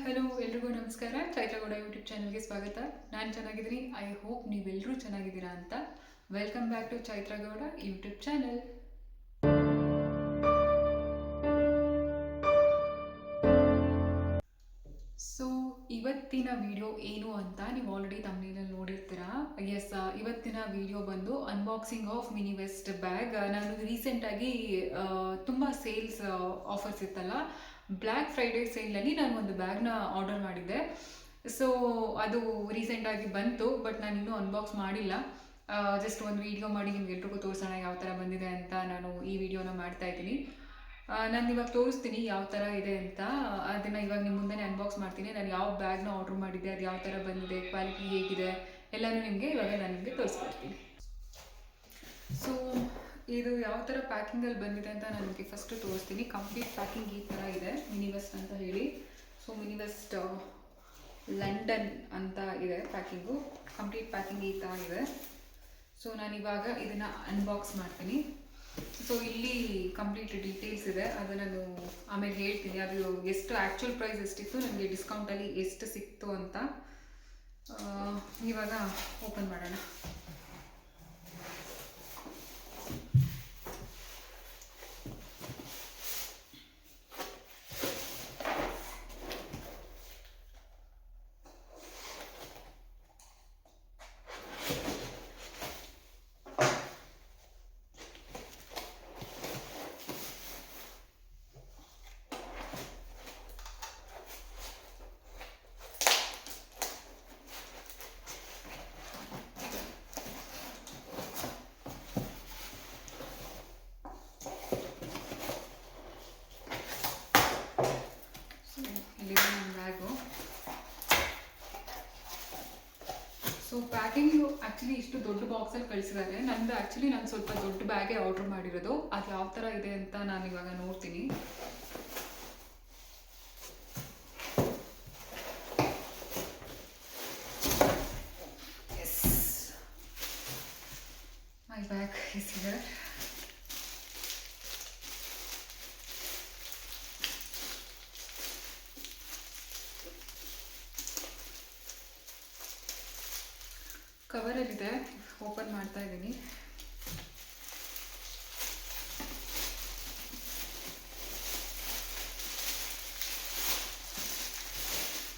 Hello ಎಲ್ರಿಗೂ ನಮಸ್ಕಾರ. ಚೈತ್ರಗೌಡ YouTube ಚಾನಲ್ಗೆ ಸ್ವಾಗತ. ನಾನು ಚೆನ್ನಾಗಿದ್ದೀನಿ. ಐ ಹೋಪ್ ನೀವೆಲ್ಲರೂ ಚೆನ್ನಾಗಿದ್ದೀರಾ ಅಂತ. Welcome back to Chaitra Gowda YouTube channel. So ಇವತ್ತಿನ ವಿಡಿಯೋ ಏನು ಅಂತ ನೀವು ಆಲ್ರೆಡಿ ತಮ್ಮನೇಲಿ ನೋಡಿರ್ತೀರಾ. ಎಸ್, ಇವತ್ತಿನ ವಿಡಿಯೋ ಬಂದು unboxing of mini waist bag. ನಾನು ರೀಸೆಂಟಾಗಿ ತುಂಬ ಸೇಲ್ಸ್ ಆಫರ್ಸ್ ಇತ್ತಲ್ಲ, ಬ್ಲ್ಯಾಕ್ ಫ್ರೈಡೇ ಸೇಲ್ನಲ್ಲಿ ನಾನು ಒಂದು ಬ್ಯಾಗ್ನ ಆರ್ಡರ್ ಮಾಡಿದ್ದೆ. ಸೊ ಅದು ರೀಸೆಂಟಾಗಿ ಬಂತು, ಬಟ್ ನಾನು ಇನ್ನೂ ಅನ್ಬಾಕ್ಸ್ ಮಾಡಿಲ್ಲ. ಜಸ್ಟ್ ಒಂದು ವಿಡಿಯೋ ಮಾಡಿ ನಿಮ್ಗೆಲ್ರಿಗೂ ತೋರಿಸೋಣ ಯಾವ ಥರ ಬಂದಿದೆ ಅಂತ ನಾನು ಈ ವಿಡಿಯೋನ ಮಾಡ್ತಾ ಇದ್ದೀನಿ. ನಾನು ಇವಾಗ ತೋರಿಸ್ತೀನಿ ಯಾವ ಥರ ಇದೆ ಅಂತ. ಅದನ್ನು ಇವಾಗ ನಿಮ್ಮ ಮುಂದೆ ಅನ್ಬಾಕ್ಸ್ ಮಾಡ್ತೀನಿ. ನಾನು ಯಾವ ಬ್ಯಾಗ್ನ ಆರ್ಡ್ರ್ ಮಾಡಿದ್ದೆ, ಅದು ಯಾವ ಥರ ಬಂದಿದೆ, ಕ್ವಾಲಿಟಿ ಹೇಗಿದೆ ಎಲ್ಲನೂ ಇವಾಗ ನಾನು ನಿಮಗೆ ತೋರಿಸ್ಕೊಡ್ತೀನಿ. ಸೊ ಇದು ಯಾವ ಥರ ಪ್ಯಾಕಿಂಗಲ್ಲಿ ಬಂದಿದೆ ಅಂತ ನಾನು ನಿಮಗೆ ಫಸ್ಟು ತೋರಿಸ್ತೀನಿ. ಕಂಪ್ಲೀಟ್ ಪ್ಯಾಕಿಂಗ್ ಈ ಥರ ಇದೆ, ಮಿನಿ ವೆಸ್ಟ್ ಅಂತ ಹೇಳಿ. ಸೊ ಮಿನಿ ವೆಸ್ಟ್ ಲಂಡನ್ ಅಂತ ಇದೆ ಪ್ಯಾಕಿಂಗು. ಕಂಪ್ಲೀಟ್ ಪ್ಯಾಕಿಂಗ್ ಈ ಥರ ಇದೆ. ಸೊ ನಾನಿವಾಗ ಇದನ್ನು ಅನ್ಬಾಕ್ಸ್ ಮಾಡ್ತೀನಿ. ಸೊ ಇಲ್ಲಿ ಕಂಪ್ಲೀಟ್ ಡೀಟೇಲ್ಸ್ ಇದೆ, ಅದು ನಾನು ಆಮೇಲೆ ಹೇಳ್ತೀನಿ. ಅದು ಎಷ್ಟು ಆ್ಯಕ್ಚುಯಲ್ ಪ್ರೈಸ್ ಎಷ್ಟಿತ್ತು, ನನಗೆ ಡಿಸ್ಕೌಂಟಲ್ಲಿ ಎಷ್ಟು ಸಿಕ್ತು ಅಂತ. ಇವಾಗ ಓಪನ್ ಮಾಡೋಣ. ಸೊ ಪ್ಯಾಕಿಂಗು ಆ್ಯಕ್ಚುಲಿ ಇಷ್ಟು ದೊಡ್ಡ ಬಾಕ್ಸಲ್ಲಿ ಕಳಿಸಿದ್ದಾರೆ. ನಂದು ಆ್ಯಕ್ಚುಲಿ ನಾನು ಸ್ವಲ್ಪ ದೊಡ್ಡ ಬ್ಯಾಗೇ ಆರ್ಡ್ರ್ ಮಾಡಿರೋದು. ಅದು ಯಾವ ಥರ ಇದೆ ಅಂತ ನಾನು ಇವಾಗ ನೋಡ್ತೀನಿ. Yes, my bag is here. ಕವರಲ್ಲಿದೆ, ಓಪನ್ ಮಾಡ್ತಾ ಇದ್ದೀನಿ.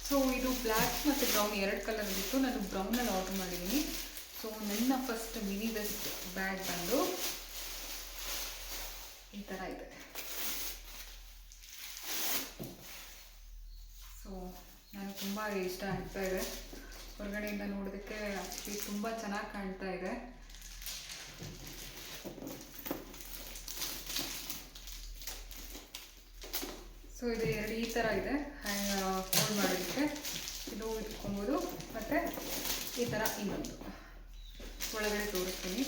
ಸೊ ಇದು ಬ್ಲ್ಯಾಕ್ ಮತ್ತು ಬ್ರೌನ್ ಎರಡು ಕಲರಲ್ಲಿತ್ತು. ನಾನು ಬ್ರೌನಲ್ಲಿ ಆರ್ಡರ್ ಮಾಡಿದ್ದೀನಿ. ಸೊ ನನ್ನ ಫಸ್ಟ್ ಮಿನಿ ವೆಸ್ಟ್ ಬ್ಯಾಗ್ ಬಂದು ಈ ಥರ ಇದೆ. ಸೊ ನನಗೆ ತುಂಬ ಇಷ್ಟ ಆಗ್ತಾ ಇದೆ. ಹೊರಗಡೆಯಿಂದ ನೋಡೋದಕ್ಕೆ ಆ್ಯಕ್ಚುಲಿ ತುಂಬ ಚೆನ್ನಾಗಿ ಕಾಣ್ತಾ ಇದೆ. ಸೊ ಇದು ಎರಡು ಈ ಥರ ಇದೆ, ಹೋಲ್ಡ್ ಮಾಡೋದಕ್ಕೆ. ಇದು ಇಟ್ಕೊಬೋದು, ಮತ್ತು ಈ ಥರ ಇನ್ನೊಂದು ಒಳಗಡೆ ತೋರಿಸ್ತೀನಿ.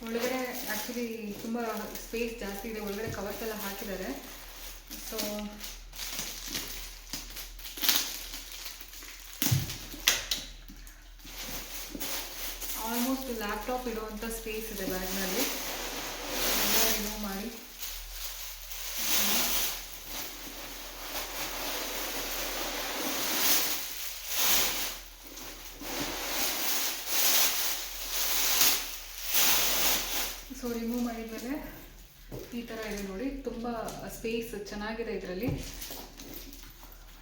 ಒಳಗಡೆ ಆ್ಯಕ್ಚುಲಿ ತುಂಬ ಸ್ಪೇಸ್ ಜಾಸ್ತಿ ಇದೆ, ಒಳಗಡೆ ಕವರ್ಸ್ ಎಲ್ಲ ಹಾಕಿದ್ದಾರೆ. ಸೊ ಆಲ್ಮೋಸ್ಟ್ ಲ್ಯಾಪ್ಟಾಪ್ ಇರುವಂಥ ಸ್ಪೇಸ್ ಇದೆ ಬ್ಯಾಗ್ನಲ್ಲಿ. ಎಲ್ಲ ರಿಮೂವ್ ಮಾಡಿ ಸೊ ರಿಮೂವ್ ಮಾಡಿದ್ಮೇಲೆ ಈ ಥರ ಇದೆ ನೋಡಿ. ತುಂಬ ಸ್ಪೇಸ್ ಚೆನ್ನಾಗಿದೆ ಇದರಲ್ಲಿ.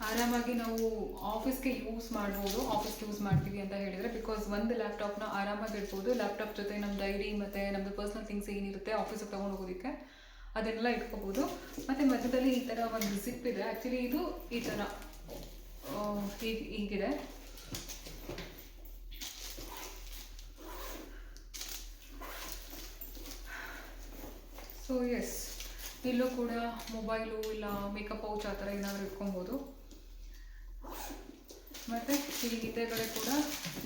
ಆರಾಮಾಗಿ ನಾವು ಆಫೀಸ್ಗೆ ಯೂಸ್ ಮಾಡ್ಬೋದು. ಆಫೀಸ್ಗೆ ಯೂಸ್ ಮಾಡ್ತೀವಿ ಅಂತ ಹೇಳಿದರೆ, ಬಿಕಾಸ್ ಒಂದು ಲ್ಯಾಪ್ಟಾಪ್ನ ಆರಾಮಾಗಿ ಇಡ್ಬೋದು. ಲ್ಯಾಪ್ಟಾಪ್ ಜೊತೆ ನಮ್ಮ ಡೈರಿ ಮತ್ತು ನಮ್ಮದು ಪರ್ಸ್ನಲ್ ಥಿಂಗ್ಸ್ ಏನಿರುತ್ತೆ ಆಫೀಸಿಗೆ ತೊಗೊಂಡು ಹೋಗೋದಕ್ಕೆ ಅದನ್ನೆಲ್ಲ ಇಟ್ಕೋಬೋದು. ಮತ್ತು ಮಧ್ಯದಲ್ಲಿ ಈ ಥರ ಒಂದು ಜಿಪ್ ಇದೆ. ಆ್ಯಕ್ಚುಲಿ ಇದು ಈ ಥರ ಹೀಗಿದೆ. ಸೊ ಎಸ್, ಇಲ್ಲೂ ಕೂಡ ಮೊಬೈಲು ಇಲ್ಲ ಮೇಕಪ್ ಪೌಚ್ ಆ ಥರ ಏನಾದರೂ ಇಟ್ಕೊಬೋದು. ಮತ್ತು ಈ ಹಿಂದೆಗಡೆ ಕೂಡ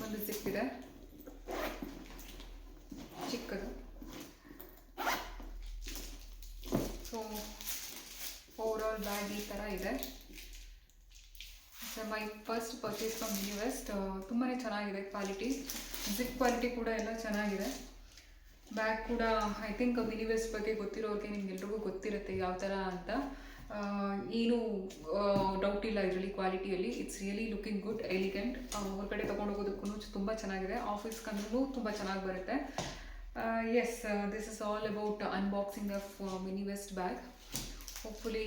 ಒಂದು ಜಿಪ್ ಇದೆ, ಚಿಕ್ಕದು. ಸೊ ಓವರಾಲ್ ಬ್ಯಾಗ್ ಈ ಥರ ಇದೆ. My first purchase from Miniwest. ತುಂಬಾ ಚೆನ್ನಾಗಿದೆ ಕ್ವಾಲಿಟಿ, ಜಿಪ್ ಕ್ವಾಲಿಟಿ ಕೂಡ ಎಲ್ಲ ಚೆನ್ನಾಗಿದೆ. ಬ್ಯಾಗ್ ಕೂಡ ಐ ಥಿಂಕ್ ಮಿನಿವೆಸ್ಟ್ ಬಗ್ಗೆ ಗೊತ್ತಿರೋರಿಗೆ ನಿಮ್ಗೆಲ್ರಿಗೂ ಗೊತ್ತಿರುತ್ತೆ ಯಾವ ಥರ ಅಂತ. ಏನು ಡೌಟ್ ಇಲ್ಲ ಇದರಲ್ಲಿ ಕ್ವಾಲಿಟಿಯಲ್ಲಿ. It's really looking good, elegant. ಹೊರಗಡೆ ತೊಗೊಂಡೋಗೋದಕ್ಕೂ ತುಂಬ ಚೆನ್ನಾಗಿದೆ, ಆಫೀಸ್ಗಂದ್ರೂ ತುಂಬ ಚೆನ್ನಾಗಿ ಬರುತ್ತೆ. Yes, this is all about unboxing of Miniwest bag. Hopefully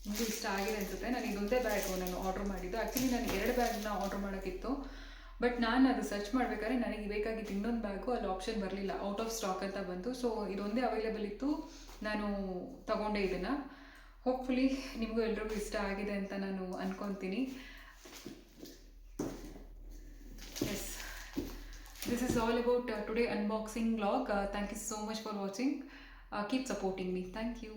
ನಿಮಗೂ ಇಷ್ಟ ಆಗಿದೆ ಅನಿಸುತ್ತೆ. ನಾನು ಇದೊಂದೇ ಬ್ಯಾಗು ನಾನು ಆರ್ಡ್ರ್ ಮಾಡಿದ್ದು. ಆ್ಯಕ್ಚುಲಿ ನಾನು 2 ಬ್ಯಾಗ್ನ ಆರ್ಡ್ರ್ ಮಾಡೋಕ್ಕಿತ್ತು, ಬಟ್ ನಾನು ಅದು ಸರ್ಚ್ ಮಾಡಬೇಕಾದ್ರೆ ನನಗೆ ಬೇಕಾಗಿದ್ದು ಇನ್ನೊಂದು ಬ್ಯಾಗು, ಅಲ್ಲಿ ಆಪ್ಷನ್ ಬರಲಿಲ್ಲ, ಔಟ್ ಆಫ್ ಸ್ಟಾಕ್ ಅಂತ ಬಂತು. ಸೊ ಇದೊಂದೇ ಅವೈಲೇಬಲ್ ಇತ್ತು, ನಾನು ತಗೊಂಡೆ ಇದನ್ನು. ಹೋಪ್ಫುಲಿ ನಿಮಗೂ ಎಲ್ರಿಗೂ ಇಷ್ಟ ಆಗಿದೆ ಅಂತ ನಾನು ಅಂದ್ಕೊತೀನಿ. Yes, this is all about today unboxing vlog. Thank you so much for watching. Keep supporting me. Thank you.